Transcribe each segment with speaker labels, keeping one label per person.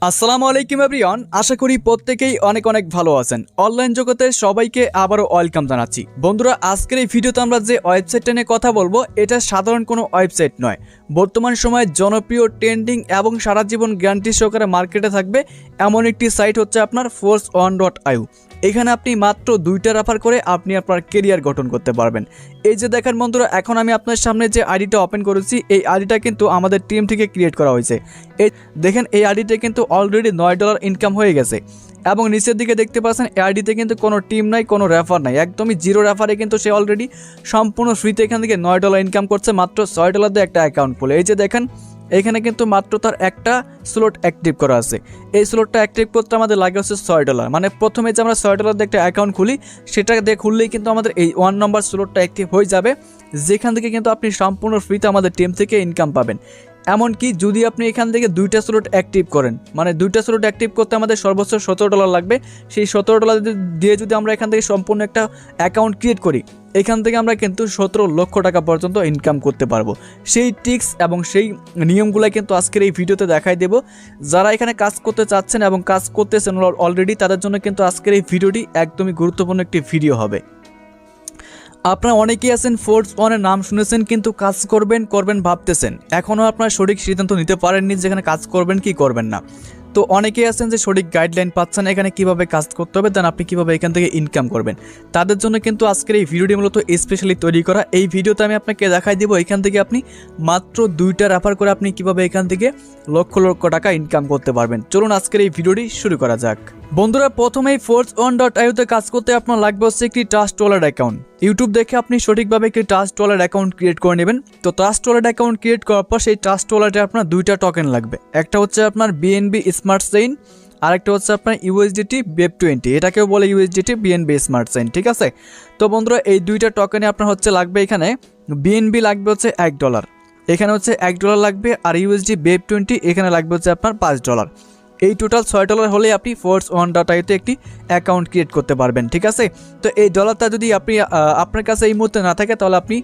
Speaker 1: আসসালামু আলাইকুম এভরিওয়ান, আশা করি প্রত্যেকেই অনেক অনেক ভালো আছেন। অনলাইন জগতের সবাইকে আবারও ওয়েলকাম জানাচ্ছি। বন্ধুরা, আজকের এই ভিডিওতে আমরা যে ওয়েবসাইটটা নিয়ে কথা বলবো এটা সাধারণ কোনো ওয়েবসাইট নয়। বর্তমান সময়ে জনপ্রিয়, ট্রেন্ডিং এবং সারা জীবন গ্যারান্টি সহকারে মার্কেটে থাকবে এমন একটি সাইট হচ্ছে আপনার force1.io। এখানে আপনি মাত্র 2টা রেফার করে আপনি আপনার কেরিয়ার গঠন করতে পারবেন। এই যে দেখেন বন্ধুরা, এখন আমি আপনার সামনে যে আইডিটা ওপেন করেছি এই আইডিটা কিন্তু আমাদের টিম থেকে ক্রিয়েট করা হয়েছে। এই দেখেন, এই আইডিতে কিন্তু অলরেডি $9 ইনকাম হয়ে গেছে এবং নিচের দিকে দেখতে পাচ্ছেন এই আইডিতে কিন্তু কোনো টিম নাই, কোনো রেফার নাই, একদমই জিরো রেফারে কিন্তু সে অলরেডি সম্পূর্ণ ফ্রিতে এখান থেকে $9 ইনকাম করছে মাত্র $6 দিয়ে একটা অ্যাকাউন্ট খুলে। এই যে দেখেন, এখানে কিন্তু মাত্র তার একটা স্লট অ্যাক্টিভ করা আছে। এই স্লটটা অ্যাক্টিভ করতে আমাদের লাগে হচ্ছে $6। মানে প্রথমে যে আমরা $6 দিয়ে একটা অ্যাকাউন্ট খুলি সেটা দিয়ে খুললেই কিন্তু আমাদের এই 1 নম্বর স্লটটা অ্যাক্টিভ হয়ে যাবে, যেখান থেকে কিন্তু আপনি সম্পূর্ণ ফ্রিতে আমাদের টিম থেকে ইনকাম পাবেন। এমনকি যদি আপনি এখান থেকে 2টা স্লট অ্যাক্টিভ করেন, মানে 2টা স্লট অ্যাক্টিভ করতে আমাদের সর্বোচ্চ $17 লাগবে। সেই $17 দিয়ে যদি আমরা এখান থেকে সম্পূর্ণ একটা অ্যাকাউন্ট ক্রিয়েট করি, এখান থেকে আমরা কিন্তু 17 লক্ষ টাকা পর্যন্ত ইনকাম করতে পারবো। সেই ট্রিক্স এবং সেই নিয়মগুলো কিন্তু আজকের এই ভিডিওতে দেখাই দেব। যারা এখানে কাজ করতে চাচ্ছেন এবং কাজ করতেছেন অলরেডি, তাদের জন্য কিন্তু আজকের এই ভিডিওটি একদমই গুরুত্বপূর্ণ একটি ভিডিও হবে। আপনারা অনেকেই আছেন force1-এর নাম শুনেছেন, কিন্তু কাজ করবেন ভাবতেছেন, এখনও আপনারা সঠিক সিদ্ধান্ত নিতে পারেননি যেখানে কাজ করবেন কি করবেন না। তো অনেকেই আছেন যে সঠিক গাইডলাইন পাচ্ছেন এখানে কিভাবে কাজ করতে হবে, দেন আপনি কিভাবে এখান থেকে ইনকাম করবেন। তাদের জন্য কিন্তু আজকের এই ভিডিওটি মূলত স্পেশালি তৈরি করা। এই ভিডিওতে আমি আপনাকে দেখাই দেবো এখান থেকে আপনি মাত্র 2টা রেফার করে আপনি কিভাবে এখান থেকে লক্ষ লক্ষ টাকা ইনকাম করতে পারবেন। চলুন আজকের এই ভিডিওটি শুরু করা যাক। বন্ধুরা, প্রথমেই force1.io-তে কাজ করতে আপনার লাগবে হচ্ছে একটি ট্রাস্ট ওয়ালেট অ্যাকাউন্ট। ইউটিউব দেখে আপনি সঠিকভাবে একটি ট্রাস্ট ওয়ালেট অ্যাকাউন্ট ক্রিয়েট করে নেবেন। তো ট্রাস্ট ওয়ালেট অ্যাকাউন্ট ক্রিয়েট করার পর সেই ট্রাস্ট ওয়ালেটে আপনার 2টা টোকেন লাগবে। একটা হচ্ছে আপনার বিএনবি স্মার্ট চেইন, আরেকটা হচ্ছে আপনার ইউএসডিটি BEP20, এটাকেও বলে ইউএসডিটি বিএনবি স্মার্ট চেইন, ঠিক আছে। তো বন্ধুরা, এই 2টা টোকেনে আপনার হচ্ছে লাগবে, এখানে বিএনবি লাগবে হচ্ছে $1, এখানে হচ্ছে $1 লাগবে, আর ইউএসডি BEP20 এখানে লাগবে হচ্ছে আপনার $5। এই টোটাল $6 হলেই আপনি force1.io-তে একটি অ্যাকাউন্ট ক্রিয়েট করতে পারবেন, ঠিক আছে। তো এই ডলারটা যদি আপনি আপনার কাছে এই মুহূর্তে না থাকে, তাহলে আপনি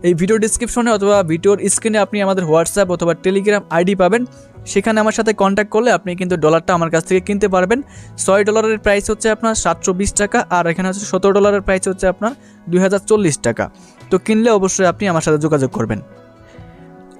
Speaker 1: এই ভিডিও ডিসক্রিপশনে অথবা ভিডিওর স্ক্রিনে আপনি আমাদের হোয়াটসঅ্যাপ অথবা টেলিগ্রাম আইডি পাবেন। সেখানে আমার সাথে কন্ট্যাক্ট করলে আপনি কিন্তু ডলারটা আমার কাছ থেকে কিনতে পারবেন। $6-এর প্রাইস হচ্ছে আপনার 720 টাকা, আর এখানে হচ্ছে $17-এর প্রাইস হচ্ছে আপনার 2040 টাকা। তো কিনলে অবশ্যই আপনি আমার সাথে যোগাযোগ করবেন।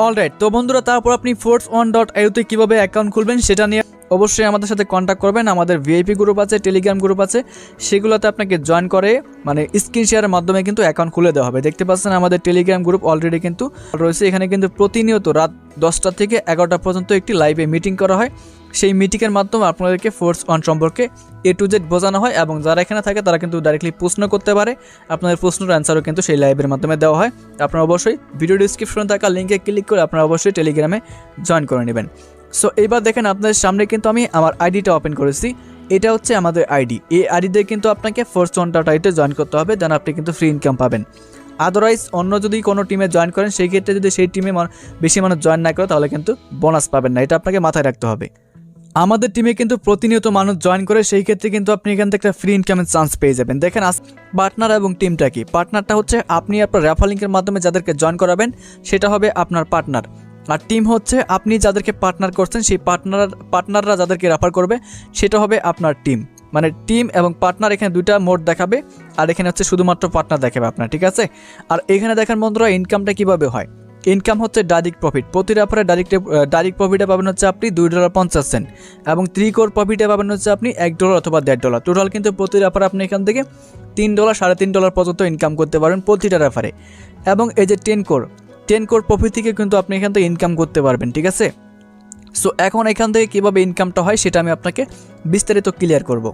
Speaker 1: অলরাইট, তো বন্ধুরা, তারপর আপনি force1.io-তে কীভাবে অ্যাকাউন্ট খুলবেন সেটা নিয়ে অবশ্যই আমাদের সাথে কন্ট্যাক্ট করবেন। আমাদের ভিআইপি গ্রুপ আছে, টেলিগ্রাম গ্রুপ আছে, সেগুলোতে আপনাকে জয়েন করে মানে স্ক্রিন শেয়ারের মাধ্যমে কিন্তু অ্যাকাউন্ট খুলে দেওয়া হবে। দেখতে পাচ্ছেন আমাদের টেলিগ্রাম গ্রুপ অলরেডি কিন্তু রয়েছে। এখানে কিন্তু প্রতিনিয়ত রাত 10টা থেকে 11টা পর্যন্ত একটি লাইভে মিটিং করা হয়। সেই মিটিংয়ের মাধ্যমে আপনাদেরকে force1 সম্পর্কে A to Z বোঝানো হয়, এবং যারা এখানে থাকে তারা কিন্তু ডাইরেক্টলি প্রশ্ন করতে পারে। আপনাদের প্রশ্নের অ্যান্সারও কিন্তু সেই লাইভের মাধ্যমে দেওয়া হয়। আপনারা অবশ্যই ভিডিও ডিসক্রিপশনে থাকা লিঙ্কে ক্লিক করে আপনারা অবশ্যই টেলিগ্রামে জয়েন করে নেবেন। সো এবার দেখেন, আপনাদের সামনে কিন্তু আমি আমার আইডিটা ওপেন করেছি। এটা হচ্ছে আমাদের আইডি। এই আইডিতে কিন্তু আপনাকে force1.io-তে জয়েন করতে হবে, দেন আপনি কিন্তু ফ্রি ইনকাম পাবেন। আদারওয়াইজ অন্য যদি কোনো টিমে জয়েন করেন, সেই ক্ষেত্রে যদি সেই টিমে বেশি মানুষ জয়েন না করে, তাহলে কিন্তু বোনাস পাবেন না। এটা আপনাকে মাথায় রাখতে হবে। আমাদের টিমে কিন্তু প্রতিনিয়ত মানুষ জয়েন করে, সেই ক্ষেত্রে কিন্তু আপনি এখান থেকে একটা ফ্রি ইনকামের চান্স পেয়ে যাবেন। দেখেন, পার্টনার এবং টিমটা কি? পার্টনারটা হচ্ছে আপনি আপনার রেফার লিঙ্কের মাধ্যমে যাদেরকে জয়েন করাবেন সেটা হবে আপনার পার্টনার, আর টিম হচ্ছে আপনি যাদেরকে পার্টনার করছেন সেই পার্টনাররা যাদেরকে রেফার করবে সেটা হবে আপনার টিম। মানে টিম এবং পার্টনার এখানে 2টা মোড দেখাবে, আর এখানে হচ্ছে শুধুমাত্র পার্টনার দেখাবে আপনার, ঠিক আছে। আর এখানে দেখেন বন্ধুরা, ইনকামটা কিভাবে হয়। ইনকাম হচ্ছে ডাইরেক্ট প্রফিট। প্রতি রেফারে ডাইরেক্ট প্রফিটে পাবেন হচ্ছে আপনি $2.50, এবং 3 কোর প্রফিটে পাবেন হচ্ছে আপনি $1 অথবা $1.5। টোটাল কিন্তু প্রতি রেফারে আপনি এখান থেকে $3, $3.5 পর্যন্ত ইনকাম করতে পারবেন প্রতিটা রেফারে। এবং এই যে 10 কোর প্রফিট থেকে কিন্তু আপনি এখান থেকে ইনকাম করতে পারবেন, ঠিক আছে। সো এখন এখান থেকে কীভাবে ইনকামটা হয় সেটা আমি আপনাকে বিস্তারিত ক্লিয়ার করব।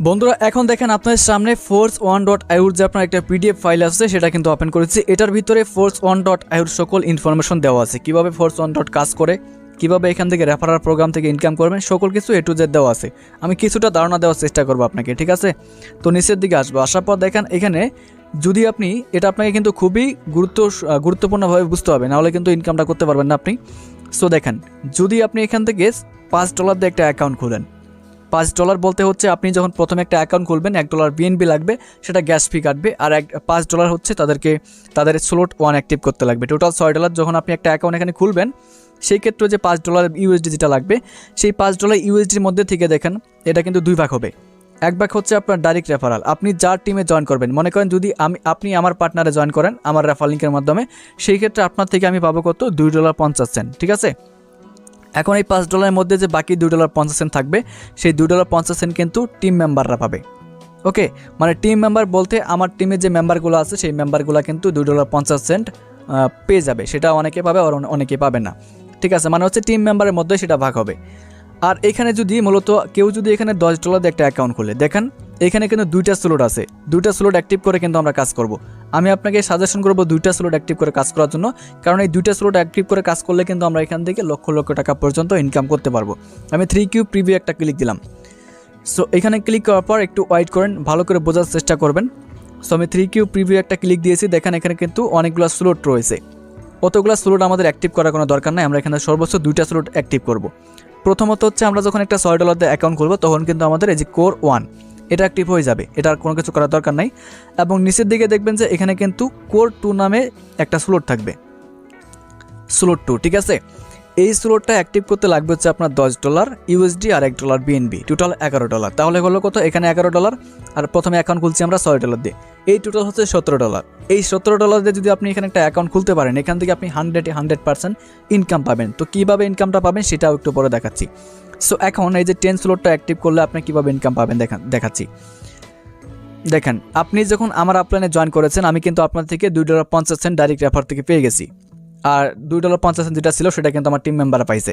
Speaker 1: বন্ধুরা, এখন দেখেন আপনাদের সামনে force1.io-র যে আপনার একটা PDF ফাইল আছে সেটা কিন্তু ওপেন করেছি। এটার ভিতরে force1.io-র সকল ইনফরমেশন দেওয়া আছে, কীভাবে force1 কাজ করে, কীভাবে এখান থেকে রেফারাল প্রোগ্রাম থেকে ইনকাম করবেন, সকল কিছু A to Z দেওয়া আছে। আমি কিছুটা ধারণা দেওয়ার চেষ্টা করবো আপনাকে, ঠিক আছে। তো নিচের দিকে আসবো, আসার পর দেখেন এখানে যদি আপনি এটা আপনাকে কিন্তু খুবই গুরুত্বপূর্ণভাবে বুঝতে হবে, নাহলে কিন্তু ইনকামটা করতে পারবেন না আপনি। সো দেখেন, যদি আপনি এখান থেকে $5 দিয়ে একটা অ্যাকাউন্ট খুলেন, $5 বলতে হচ্ছে আপনি যখন প্রথমে একটা অ্যাকাউন্ট খুলবেন $1 বিএনবি লাগবে, সেটা গ্যাস ফি কাটবে। আর $5 হচ্ছে তাদের স্লট 1 অ্যাক্টিভ করতে লাগবে। টোটাল $6 যখন আপনি একটা অ্যাকাউন্ট এখানে খুলবেন, সেই ক্ষেত্রে যে $5 ইউএসডি যেটা লাগবে, সেই $5 ইউএসডির মধ্যে থেকে দেখেন এটা কিন্তু 2 ভাগ হবে। এক ভাগ হচ্ছে আপনার ডাইরেক্ট রেফারাল, আপনি যার টিমে জয়েন করবেন। মনে করেন যদি আপনি আমার পার্টনারে জয়েন করেন আমার রেফার লিঙ্কের মাধ্যমে, সেই ক্ষেত্রে আপনার থেকে আমি পাবো কত, $2.50। ঠিক আছে, এখন এই $5 মধ্যে যে বাকি $2.50 থাকবে, সেই $2.50 কিন্তু টিম মেম্বাররা পাবে। ওকে, মানে টিম মেম্বার বলতে আমার টিমে যে মেম্বারগুলো আছে সেই মেম্বারগুলো কিন্তু $2.50 পেয়ে যাবে। সেটা অনেকে পাবে আর অনেকে পাবে না। ঠিক আছে, মানে হচ্ছে টিম মেম্বারের মধ্যে সেটা ভাগ হবে। আর এখানে যদি মূলত কেউ যদি এখানে $10 দিয়ে একটা অ্যাকাউন্ট খুলে, দেখেন এখানে কিন্তু 2টা স্লট আছে, 2টা স্লট অ্যাক্টিভ করে কিন্তু আমরা কাজ করব। আমি আপনাকে সাজেশন করব 2টা স্লট অ্যাক্টিভ করে কাজ করার জন্য, কারণ এই 2টা স্লট অ্যাক্টিভ করে কাজ করলে কিন্তু আমরা এখান থেকে লক্ষ লক্ষ টাকা পর্যন্ত ইনকাম করতে পারবো। আমি 3Q প্রিভিউ একটা ক্লিক দিলাম। সো এখানে ক্লিক করার পর একটু ওয়েট করেন, ভালো করে বোঝার চেষ্টা করবেন। সো আমি 3Q প্রিভিউ একটা ক্লিক দিয়েছি, দেখেন এখানে কিন্তু অনেকগুলো স্লট রয়েছে। অতগুলো স্লট আমাদের অ্যাক্টিভ করার কোনো দরকার নাই, আমরা এখানে সর্বোচ্চ 2টা স্লট অ্যাক্টিভ করব। প্রথমত হচ্ছে আমরা যখন একটা $6 দিয়ে অ্যাকাউন্ট খুলবো, তখন কিন্তু আমাদের এই যে কোর 1 এটা অ্যাক্টিভ হয়ে যাবে, এটার কোনো কিছু করার দরকার নাই। এবং নিচের দিকে দেখবেন যে এখানে কিন্তু কোর 2 নামে একটা স্লট থাকবে, স্লট 2। ঠিক আছে, এই স্লটটা অ্যাক্টিভ করতে লাগবে হচ্ছে আপনার $10 ইউএসডি আর $1 বিএনবি, টোটাল $11। তাহলে হলো কত, এখানে $11 আর প্রথমে অ্যাকাউন্ট খুলছি আমরা $6 দিয়ে, এই টোটাল হচ্ছে $17। এই $17 দিয়ে যদি আপনি এখানে একটা অ্যাকাউন্ট খুলতে পারেন, এখান থেকে আপনি 100% ইনকাম পাবেন। তো কীভাবে ইনকামটা পাবেন সেটাও একটু পরে দেখাচ্ছি। সো এখন এই যে 10 স্লটটা অ্যাক্টিভ করলে আপনি কীভাবে ইনকাম পাবেন দেখাচ্ছি। দেখেন আপনি যখন আমার আপলাইনে জয়েন করেছেন, আমি কিন্তু আপনার থেকে $2.50 ডাইরেক্ট রেফার থেকে পেয়ে গেছি। আর $2.50 যেটা ছিল সেটা কিন্তু আমার টিম মেম্বাররা পাইছে।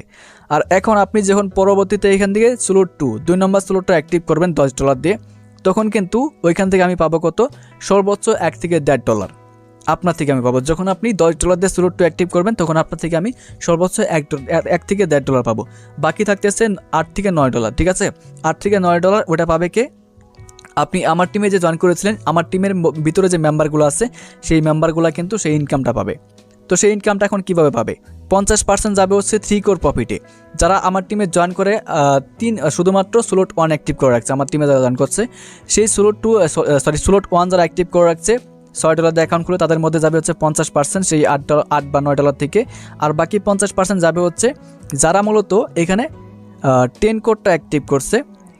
Speaker 1: আর এখন আপনি যখন পরবর্তীতে এখান থেকে স্লট 2 নম্বর স্লটটা অ্যাক্টিভ করবেন $10 দিয়ে, তখন কিন্তু ওইখান থেকে আমি পাবো কত, সর্বোচ্চ $1 থেকে $1.5 আপনার থেকে আমি পাবো। যখন আপনি $10 দিয়ে স্লট 2 অ্যাক্টিভ করবেন, তখন আপনার থেকে আমি সর্বোচ্চ $1 থেকে $1.5 পাবো। বাকি থাকতেছে $8 থেকে $9। ঠিক আছে, $8 থেকে $9 ওটা পাবে কে, আপনি আমার টিমে যে জয়েন করেছিলেন, আমার টিমের ভিতরে যে মেম্বারগুলো আছে সেই মেম্বারগুলো কিন্তু সেই ইনকামটা পাবে। তো সেই ইনকামটা এখন কীভাবে পাবে, 50% যাবে হচ্ছে 3 কোর প্রফিটে। যারা আমার টিমে জয়েন করে শুধুমাত্র স্লট 1 অ্যাক্টিভ করে রাখছে, আমার টিমে যারা জয়েন করছে, সেই স্লট 1 যারা অ্যাক্টিভ করে রাখছে $6 দিয়ে অ্যাকাউন্ট খুলে, তাদের মধ্যে যাবে হচ্ছে 50% সেই $8 বা $9 থেকে। আর বাকি 50% যাবে হচ্ছে যারা মূলত এখানে 10 কোরটা অ্যাক্টিভ করছে,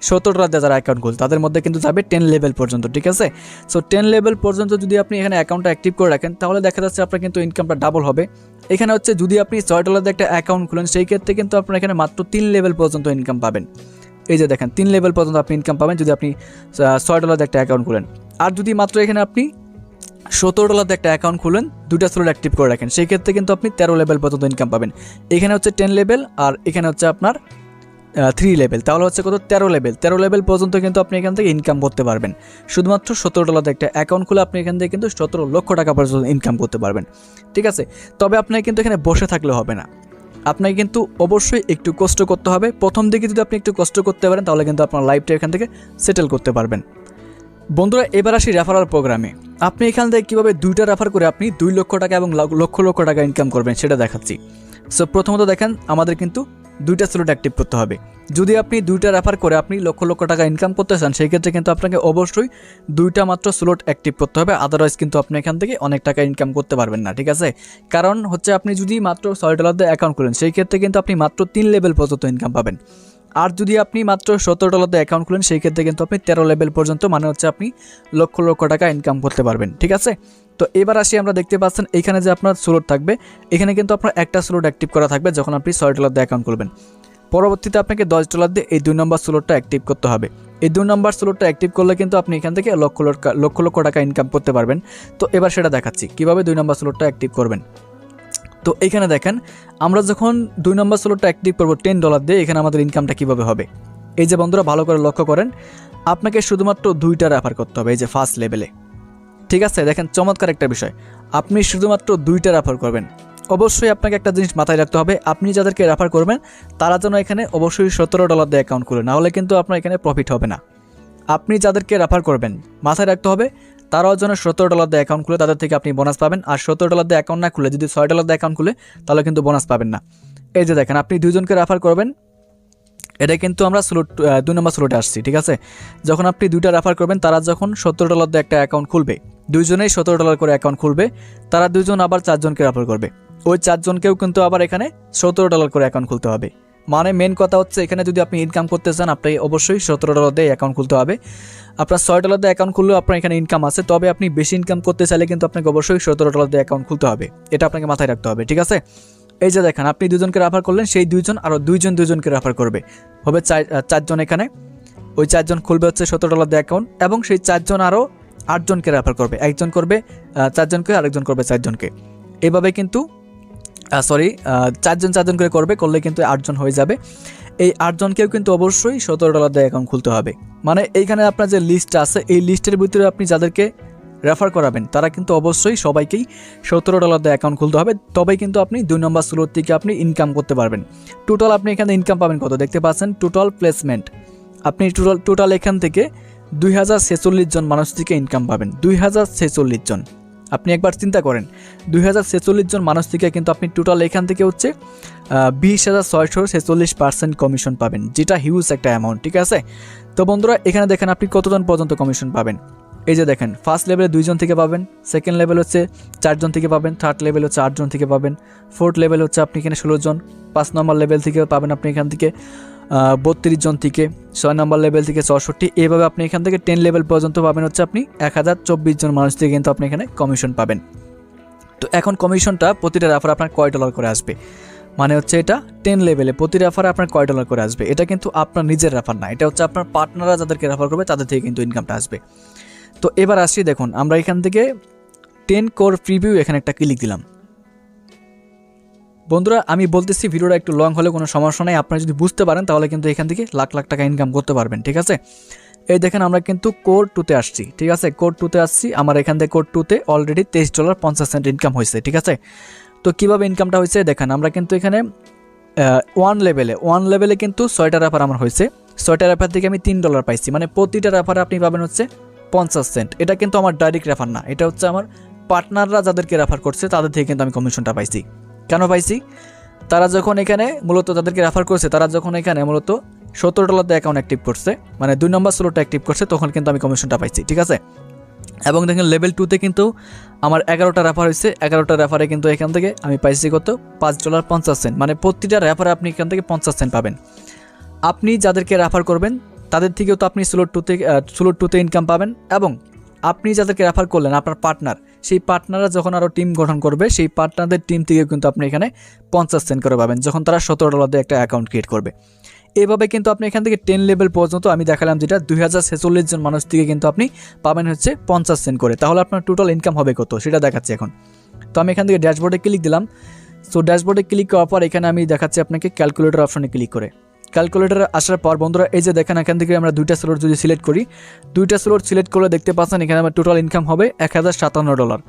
Speaker 1: $17 দিয়ে যারা অ্যাকাউন্ট খুলছে, তাদের মধ্যে কিন্তু যাবে 10 লেভেল পর্যন্ত। ঠিক আছে, সো 10 লেভেল পর্যন্ত যদি আপনি এখানে অ্যাকাউন্টটা অ্যাক্টিভ করে রাখেন, তাহলে দেখা যাচ্ছে আপনার কিন্তু ইনকামটা ডাবল হবে। এখানে হচ্ছে যদি আপনি $6 দিয়ে একটা অ্যাকাউন্ট খুলেন, সেই ক্ষেত্রে কিন্তু আপনার এখানে মাত্র 3 লেভেল পর্যন্ত ইনকাম পাবেন। এই যে দেখেন 3 লেভেল পর্যন্ত আপনি ইনকাম পাবেন যদি আপনি $6 দিয়ে একটা অ্যাকাউন্ট খুলেন। আর যদি মাত্র এখানে আপনি $17 দিয়ে একটা অ্যাকাউন্ট খুলেন, 2টা স্লট অ্যাক্টিভ করে রাখেন, সেই ক্ষেত্রে কিন্তু আপনি 13 লেভেল পর্যন্ত ইনকাম পাবেন। এখানে হচ্ছে 10 লেভেল আর এখানে হচ্ছে আপনার 3 লেভেল, তাহলে হচ্ছে কত, 13 লেভেল পর্যন্ত কিন্তু আপনি এখান থেকে ইনকাম করতে পারবেন। শুধুমাত্র $17 দিয়ে একটা অ্যাকাউন্ট খুলে আপনি এখান থেকে কিন্তু 17 লক্ষ টাকা পর্যন্ত ইনকাম করতে পারবেন। ঠিক আছে, তবে আপনাকে কিন্তু এখানে বসে থাকলে হবে না, আপনাকে কিন্তু অবশ্যই একটু কষ্ট করতে হবে। প্রথম দিকে যদি আপনি একটু কষ্ট করতে পারেন, তাহলে কিন্তু আপনার লাইফটা এখান থেকে সেটেল করতে পারবেন। বন্ধুরা, এবার আসি রেফারাল প্রোগ্রামে। আপনি এখান থেকে কীভাবে 2টা রেফার করে আপনি 2 লক্ষ টাকা এবং লক্ষ লক্ষ টাকা ইনকাম করবেন সেটা দেখাচ্ছি। সো প্রথমত দেখেন আমাদের কিন্তু 2টা স্লট অ্যাক্টিভ করতে হবে। যদি আপনি 2টা রেফার করে আপনি লক্ষ লক্ষ টাকা ইনকাম করতে চান, সেই ক্ষেত্রে কিন্তু আপনাকে অবশ্যই 2টা মাত্র স্লট অ্যাক্টিভ করতে হবে, আদারওয়াইজ কিন্তু আপনি এখান থেকে অনেক টাকা ইনকাম করতে পারবেন না। ঠিক আছে, কারণ হচ্ছে আপনি যদি মাত্র $6 দিয়ে অ্যাকাউন্ট খুলেন, সেই ক্ষেত্রে কিন্তু আপনি মাত্র 3 লেভেল পর্যন্ত ইনকাম পাবেন। আর যদি আপনি মাত্র $17 দিয়ে অ্যাকাউন্ট খুলেন, সেই ক্ষেত্রে কিন্তু আপনি 13 লেভেল পর্যন্ত, মানে হচ্ছে আপনি লক্ষ লক্ষ টাকা ইনকাম করতে পারবেন। ঠিক আছে, তো এবার আসি, আমরা দেখতে পাচ্ছেন এখানে যে আপনার স্লট থাকবে, এখানে কিন্তু আপনার একটা স্লট অ্যাক্টিভ করা থাকবে যখন আপনি $6 দিয়ে অ্যাকাউন্ট খুলবেন। পরবর্তীতে আপনাকে $10 দিয়ে এই 2 নম্বর স্লটটা অ্যাক্টিভ করতে হবে। এই 2 নম্বর স্লটটা অ্যাক্টিভ করলে কিন্তু আপনি এখান থেকে লক্ষ লক্ষ টাকা ইনকাম করতে পারবেন। তো এবার সেটা দেখাচ্ছি কীভাবে 2 নম্বর স্লটটা অ্যাক্টিভ করবেন। তো এখানে দেখেন আমরা যখন 2 নম্বর স্লটটা অ্যাক্টিভ করবো $10 দিয়ে, এখানে আমাদের ইনকামটা কীভাবে হবে। এই যে বন্ধুরা ভালো করে লক্ষ্য করেন, আপনাকে শুধুমাত্র 2টা রেফার করতে হবে এই যে ফার্স্ট লেভেলে। ঠিক আছে, দেখেন চমৎকার একটা বিষয়, আপনি শুধুমাত্র 2টা রেফার করবেন। অবশ্যই আপনাকে একটা জিনিস মাথায় রাখতে হবে, আপনি যাদেরকে রেফার করবেন তারা যেন এখানে অবশ্যই $17 দিয়ে অ্যাকাউন্ট খুলে, না হলে কিন্তু আপনার এখানে প্রফিট হবে না। আপনি যাদেরকে রেফার করবেন মাথায় রাখতে হবে তারাও যেন $17 দিয়ে অ্যাকাউন্ট খুলে, তাদের থেকে আপনি বোনাস পাবেন। আর $17 দিয়ে অ্যাকাউন্ট না খুলে যদি $6 দিয়ে অ্যাকাউন্ট খুলে, তাহলে কিন্তু বোনাস পাবেন না। এই যে দেখেন আপনি 2জনকে রেফার করবেন, এটা কিন্তু আমরা স্লট 2 নম্বর স্লটে আসছি, ঠিক আছে। যখন আপনি 2টা রেফার করবেন তারা যখন $70 দিয়ে একটা অ্যাকাউন্ট খুলবে, দুইজনেই $70 করে অ্যাকাউন্ট খুলবে, তারা দুইজন আবার 4 জনকে রেফার করবে, ওই 4 জনকেও কিন্তু আবার এখানে $70 করে অ্যাকাউন্ট খুলতে হবে। মানে মেন কথা হচ্ছে এখানে যদি আপনি ইনকাম করতে চান আপনি অবশ্যই $17 দিয়ে অ্যাকাউন্ট খুলতে হবে। আপনার $6 দিয়ে অ্যাকাউন্ট খুললেও আপনার এখানে ইনকাম আছে, তবে আপনি বেশি ইনকাম করতে চাইলে কিন্তু আপনাকে অবশ্যই $17 দিয়ে অ্যাকাউন্ট খুলতে হবে, এটা আপনাকে মাথায় রাখতে হবে, ঠিক আছে। এই যে দেখেন আপনি দুজনকে রেফার করলেন, সেই দুইজন আরও দুইজনকে রেফার করবে, হবে 4 জন এখানে, ওই 4 জন খুলবে হচ্ছে $17 দিয়ে অ্যাকাউন্ট, এবং সেই 4 জন আরও 8 জনকে রেফার করবে, একজন করবে 4 জনকে, আরেকজন করবে 4 জনকে, এভাবে কিন্তু 4 জন করে করলে কিন্তু 8 জন হয়ে যাবে। এই 8 জনকেও কিন্তু অবশ্যই $17 দিয়ে অ্যাকাউন্ট খুলতে হবে। মানে এইখানে আপনার যে লিস্টটা আছে এই লিস্টের ভিতরে আপনি যাদেরকে রেফার করাবেন তারা কিন্তু অবশ্যই সবাইকেই $17 দিয়ে অ্যাকাউন্ট খুলতে হবে, তবেই কিন্তু আপনি 2 নম্বর স্লট থেকে আপনি ইনকাম করতে পারবেন। টোটাল আপনি এখানে ইনকাম পাবেন কত দেখতে পাচ্ছেন, টোটাল প্লেসমেন্ট আপনি টোটাল এখান থেকে 2046 জন মানুষ থেকে ইনকাম পাবেন, 2046 জন। আপনি একবার চিন্তা করেন 2046 জন মানুষ থেকে কিন্তু আপনি টোটাল এখান থেকে হচ্ছে 20,646% কমিশন পাবেন, যেটা হিউজ একটা অ্যামাউন্ট, ঠিক আছে। তো বন্ধুরা এখানে দেখেন আপনি কতজন পর্যন্ত কমিশন পাবেন। এই যে দেখেন ফার্স্ট লেভেলে 2 জন থেকে পাবেন, সেকেন্ড লেভেল হচ্ছে 4 জন থেকে পাবেন, থার্ড লেভেল হচ্ছে 8 জন থেকে পাবেন, ফোর্থ লেভেল হচ্ছে আপনি এখানে 16 জন, 5 নম্বর লেভেল থেকে পাবেন আপনি এখান থেকে 32 জন থেকে, 6 নম্বর লেভেল থেকে 64, এইভাবে আপনি এখান থেকে 10 লেভেল পর্যন্ত পাবেন হচ্ছে আপনি 1024 জন মানুষ থেকে কিন্তু আপনি এখানে কমিশন পাবেন। তো এখন কমিশনটা প্রতিটা রেফার আপনার কয় ডলার করে আসবে, মানে হচ্ছে এটা 10 লেভেলে প্রতি রেফারে আপনার কয় ডলার করে আসবে, এটা কিন্তু আপনার নিজের রেফার না, এটা হচ্ছে আপনার পার্টনাররা যাদেরকে রেফার করবে তাদের থেকে কিন্তু ইনকামটা আসবে। তো এবার আসি, দেখুন আমরা এখান থেকে 10 কোর প্রিভিউ এখানে একটা ক্লিক দিলাম। বন্ধুরা আমি বলতেছি ভিডিওটা একটু লং হলে কোনো সমস্যা নেই, আপনারা যদি বুঝতে পারেন তাহলে কিন্তু এখান থেকে লাখ লাখ টাকা ইনকাম করতে পারবেন, ঠিক আছে। এই দেখেন আমরা কিন্তু কোর 2তে আসছি, ঠিক আছে, কোর 2তে আসছি, আমার এখান থেকে কোর 2তে অলরেডি $23.50 ইনকাম হয়েছে, ঠিক আছে। তো কীভাবে ইনকামটা হয়েছে দেখেন, আমরা কিন্তু এখানে 1 লেভেলে কিন্তু 6টা রেফার আমার হয়েছে, 6টা রেফার থেকে আমি $3 পাইছি, মানে প্রতিটা রেফারে আপনি পাবেন হচ্ছে 50 সেন্ট। এটা কিন্তু আমার ডাইরেক্ট রেফার না, এটা হচ্ছে আমার পার্টনাররা যাদেরকে রেফার করছে তাদের থেকে কিন্তু আমি কমিশনটা পাইছি। কেন পাইছি, তারা যখন এখানে মূলত তাদেরকে রেফার করছে, তারা যখন এখানে মূলত $17 দিয়ে অ্যাকাউন্ট অ্যাক্টিভ করছে, মানে 2 নম্বর স্লটটা অ্যাক্টিভ করছে, তখন কিন্তু আমি কমিশনটা পাইছি, ঠিক আছে। এবং দেখেন লেভেল 2তে কিন্তু আমার 11টা রেফার হয়েছে, 11টা রেফারে কিন্তু এখান থেকে আমি পাইছি কত $5.50, মানে প্রতিটা রেফারে আপনি এখান থেকে 50 সেন্ট পাবেন। আপনি যাদেরকে রেফার করবেন তাদের থেকেও তো আপনি স্লট 2তে ইনকাম পাবেন, এবং আপনি যাদেরকে রেফার করলেন আপনার পার্টনার, সেই পার্টনাররা যখন আরও টিম গঠন করবে সেই পার্টনারদের টিম থেকেও কিন্তু আপনি এখানে 50 সেন্ট করে পাবেন, যখন তারা $17 দিয়ে একটা অ্যাকাউন্ট ক্রিয়েট করবে। এভাবে কিন্তু আপনি এখান থেকে 10 লেভেল পর্যন্ত আমি দেখালাম যেটা 2046 জন মানুষ থেকে কিন্তু আপনি পাবেন হচ্ছে 50 সেন্ট করে। তাহলে আপনার টোটাল ইনকাম হবে কত সেটা দেখাচ্ছি এখন। তো আমি এখান থেকে ড্যাশবোর্ডে ক্লিক দিলাম। সো ড্যাশবোর্ডে ক্লিক করার পর এখানে আমি দেখাচ্ছি আপনাকে ক্যালকুলেটর অপশনে ক্লিক করে। ক্যালকুলেটরে আসার পর বন্ধুরা এই যে দেখেন এখান থেকে আমরা 2টা স্লট যদি সিলেক্ট করি, 2টা স্লট সিলেক্ট করলে দেখতে পাচ্ছেন এখানে আমার টোটাল ইনকাম হবে $1057।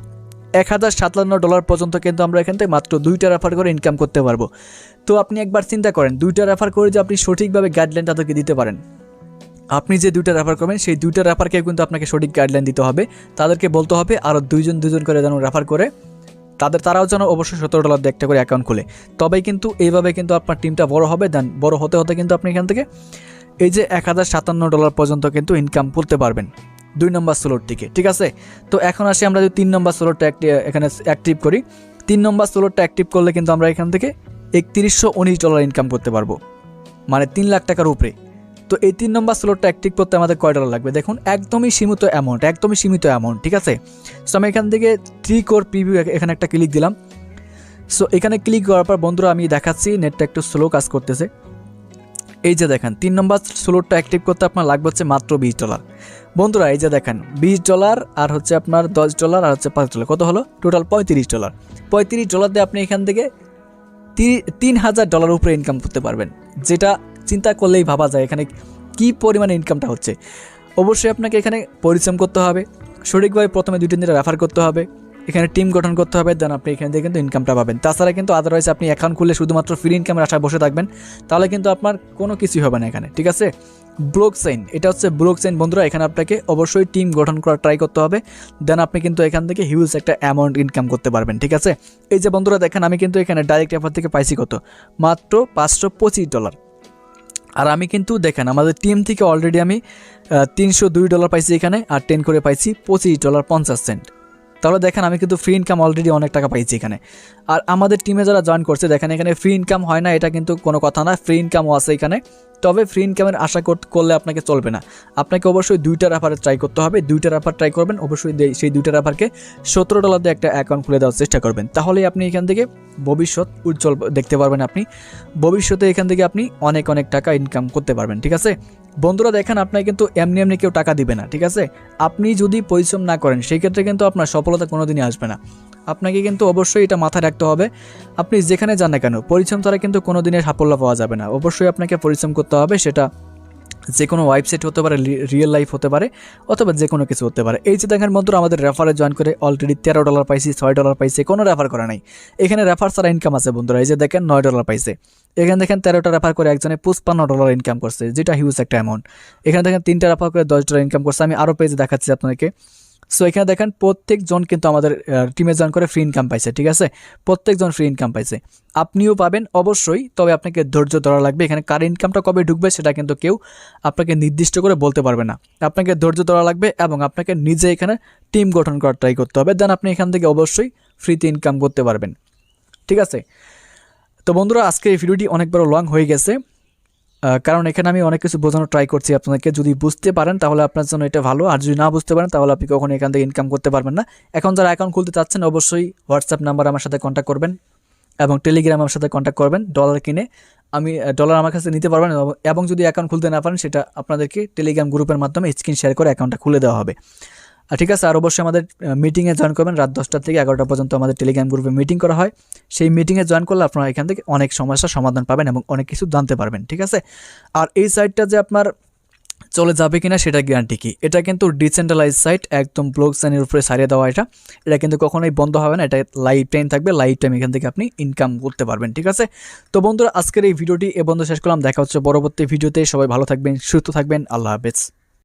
Speaker 1: $1057 পর্যন্ত কিন্তু আমরা এখান থেকে মাত্র 2টা রেফার করে ইনকাম করতে পারবো। তো আপনি একবার চিন্তা করেন 2টা রেফার করে যে আপনি সঠিকভাবে গাইডলাইন তাদেরকে দিতে পারেন, আপনি যে 2টা রেফার করবেন সেই 2টা রেফারকে কিন্তু আপনাকে সঠিক গাইডলাইন দিতে হবে, তাদেরকে বলতে হবে আরও দুজন করে যেন রেফার করে তারাও যেন অবশ্যই $17 দিয়ে একটা করে অ্যাকাউন্ট খুলে, তবেই কিন্তু এইভাবে কিন্তু আপনার টিমটা বড় হবে। দেন বড় হতে হতে কিন্তু আপনি এখান থেকে এই যে $1057 পর্যন্ত কিন্তু ইনকাম করতে পারবেন 2 নম্বর স্লট থেকে, ঠিক আছে। তো এখন আসি আমরা যদি 3 নম্বর স্লটটা এখানে অ্যাক্টিভ করি, 3 নম্বর স্লটটা অ্যাক্টিভ করলে কিন্তু আমরা এখান থেকে $3119 ইনকাম করতে পারবো, মানে 3 লাখ টাকার উপরে। তো এই 3 নম্বর স্লটটা অ্যাক্টিভ করতে আমাদের কয় ডলার লাগবে দেখুন, একদমই সীমিত অ্যামাউন্ট, ঠিক আছে। সো আমি এখান থেকে 3 কোর প্রিভিউ এখানে একটা ক্লিক দিলাম। সো এখানে ক্লিক করার পর বন্ধুরা আমি দেখাচ্ছি, নেটটা একটু স্লো কাজ করতেছে। এই যে দেখেন 3 নম্বর স্লটটা অ্যাক্টিভ করতে আপনার লাগবে হচ্ছে মাত্র $20। বন্ধুরা এই যে দেখেন $20 আর হচ্ছে আপনার $10 আর হচ্ছে $5, কত হলো টোটাল $35। $35 দিয়ে আপনি এখান থেকে $3000 উপরে ইনকাম করতে পারবেন, যেটা চিন্তা করলেই ভাবা যায় এখানে কি পরিমাণে ইনকামটা হচ্ছে। অবশ্যই আপনাকে এখানে পরিশ্রম করতে হবে, সঠিকভাবে প্রথমে 2-3 দিন রেফার করতে হবে, এখানে টিম গঠন করতে হবে, দেন আপনি এখান থেকে কিন্তু ইনকামটা পাবেন। তাছাড়া কিন্তু আদারওয়াইজ আপনি অ্যাকাউন্ট খুললে শুধুমাত্র ফ্রি ইনকামের আশায় বসে থাকবেন, তাহলে কিন্তু আপনার কোনো কিছুই হবে না এখানে, ঠিক আছে। ব্লকচেইন, এটা হচ্ছে ব্লকচেইন বন্ধুরা, এখানে আপনাকে অবশ্যই টিম গঠন করা ট্রাই করতে হবে, দেন আপনি কিন্তু এখান থেকে হিউজ একটা অ্যামাউন্ট ইনকাম করতে পারবেন, ঠিক আছে। এই যে বন্ধুরা দেখেন আমি কিন্তু এখানে ডাইরেক্ট রেফার থেকে পাইছি কত, মাত্র $525। আর আমি কিন্তু দেখেন আমাদের টিম থেকে অলরেডি আমি $302 পাইছি এখানে, আর 10 করে পাইছি $25.50। তাহলে দেখেন আমি কিন্তু ফ্রি ইনকাম অলরেডি অনেক টাকা পাইছি এখানে। আর আমাদের টিমে যারা জয়েন করছে দেখেন এখানে ফ্রি ইনকাম হয় না, এটা কিন্তু কোনো কথা না, ফ্রি ইনকামও আছে এখানে। তবে ফ্রি ইনকামের আশা করলে আপনাকে চলবে না, আপনাকে অবশ্যই 2টা রেফারে ট্রাই করতে হবে। 2টা রেফার ট্রাই করবেন, অবশ্যই সেই 2টা রেফারকে $17 দিয়ে একটা অ্যাকাউন্ট খুলে দেওয়ার চেষ্টা করবেন, তাহলেই আপনি এখান থেকে ভবিষ্যৎ উজ্জ্বল দেখতে পারবেন। আপনি ভবিষ্যতে এখান থেকে আপনি অনেক অনেক টাকা ইনকাম করতে পারবেন, ঠিক আছে বন্ধুরা। দেখেন আপনাকে কিন্তু এমনি এমনি কেউ টাকা দিবে না, ঠিক আছে। আপনি যদি পরিশ্রম না করেন সেই ক্ষেত্রে কিন্তু আপনার সফলতা কোনোদিনই আসবে না। আপনাকে কিন্তু অবশ্যই এটা মাথায় রাখতে হবে, আপনি যেখানে যান না কেন পরিশ্রম ছাড়া কিন্তু কোনো দিনের সাফল্য পাওয়া যাবে না। অবশ্যই আপনাকে পরিশ্রম করতে হবে, সেটা যে কোনো ওয়েবসাইট হতে পারে, রিয়েল লাইফ হতে পারে, অথবা যে কোনো কিছু হতে পারে। এই যে দেখেন বন্ধুরা আমাদের রেফারে জয়েন করে অলরেডি $13 পাইছি, $6 পাইছে, কোনো রেফার করা নাই। এখানে রেফার ছাড়া ইনকাম আছে বন্ধুরা, এই যে দেখেন $9 পাইছে। এখানে দেখেন 13টা রেফার করে একজনে $55 ইনকাম করছে, যেটা হিউজ একটা অ্যামাউন্ট। এখানে দেখেন 3টা রেফার করে $10 ইনকাম করছে। আমি আরও পেজে দেখাচ্ছি আপনাদেরকে। সো এখানে দেখেন প্রত্যেকজন কিন্তু আমাদের টিমে জয়েন করে ফ্রি ইনকাম পাইছে, ঠিক আছে। প্রত্যেকজন ফ্রি ইনকাম পাইছে, আপনিও পাবেন অবশ্যই, তবে আপনাকে ধৈর্য ধরা লাগবে। এখানে কার ইনকামটা কবে ঢুকবে সেটা কিন্তু কেউ আপনাকে নির্দিষ্ট করে বলতে পারবে না, আপনাকে ধৈর্য ধরা লাগবে এবং আপনাকে নিজে এখানে টিম গঠন করার ট্রাই করতে হবে, দেন আপনি এখান থেকে অবশ্যই ফ্রিতে ইনকাম করতে পারবেন, ঠিক আছে। তো বন্ধুরা আজকে এই ভিডিওটি অনেক বড় লং হয়ে গেছে, কারণ এখানে আমি অনেক কিছু বোঝানোর ট্রাই করছি আপনাদেরকে। যদি বুঝতে পারেন তাহলে আপনার জন্য এটা ভালো, আর যদি না বুঝতে পারেন তাহলে আপনি কখনো এখান থেকে ইনকাম করতে পারবেন না। এখন যারা অ্যাকাউন্ট খুলতে চাচ্ছেন অবশ্যই হোয়াটসঅ্যাপ নাম্বার আমার সাথে কন্ট্যাক্ট করবেন এবং টেলিগ্রাম আমার সাথে কন্ট্যাক্ট করবেন। ডলার কিনে আমি ডলার আমার কাছে নিতে পারবেন, এবং যদি অ্যাকাউন্ট খুলতে না পারেন সেটা আপনাদেরকে টেলিগ্রাম গ্রুপের মাধ্যমে স্ক্রিন শেয়ার করে অ্যাকাউন্টটা খুলে দেওয়া হবে, ঠিক আছে। আর অবশ্যই আমাদের মিটিংয়ে জয়েন করবেন, রাত 10টা থেকে 11টা পর্যন্ত আমাদের টেলিগ্রাম গ্রুপে মিটিং করা হয়। সেই মিটিংয়ে জয়েন করলে আপনারা এখান থেকে অনেক সমস্যার সমাধান পাবেন এবং অনেক কিছু জানতে পারবেন, ঠিক আছে। আর এই সাইটটা যে আপনার চলে যাবে কিনা সেটা গ্যারান্টি কি, এটা কিন্তু ডিসেন্ট্রালাইজ সাইট, একদম ব্লক চেনের উপরে সারিয়ে দেওয়া। এটা কিন্তু কখনোই বন্ধ হবে না, এটা লাইফ টাইম থাকবে, লাইফ টাইম এখান থেকে আপনি ইনকাম করতে পারবেন, ঠিক আছে। তো বন্ধুরা আজকের এই ভিডিওটি এ বন্ধ শেষ করলাম, দেখা হচ্ছে পরবর্তী ভিডিওতে। সবাই ভালো থাকবেন, সুস্থ থাকবেন, আল্লাহ হাফেজ।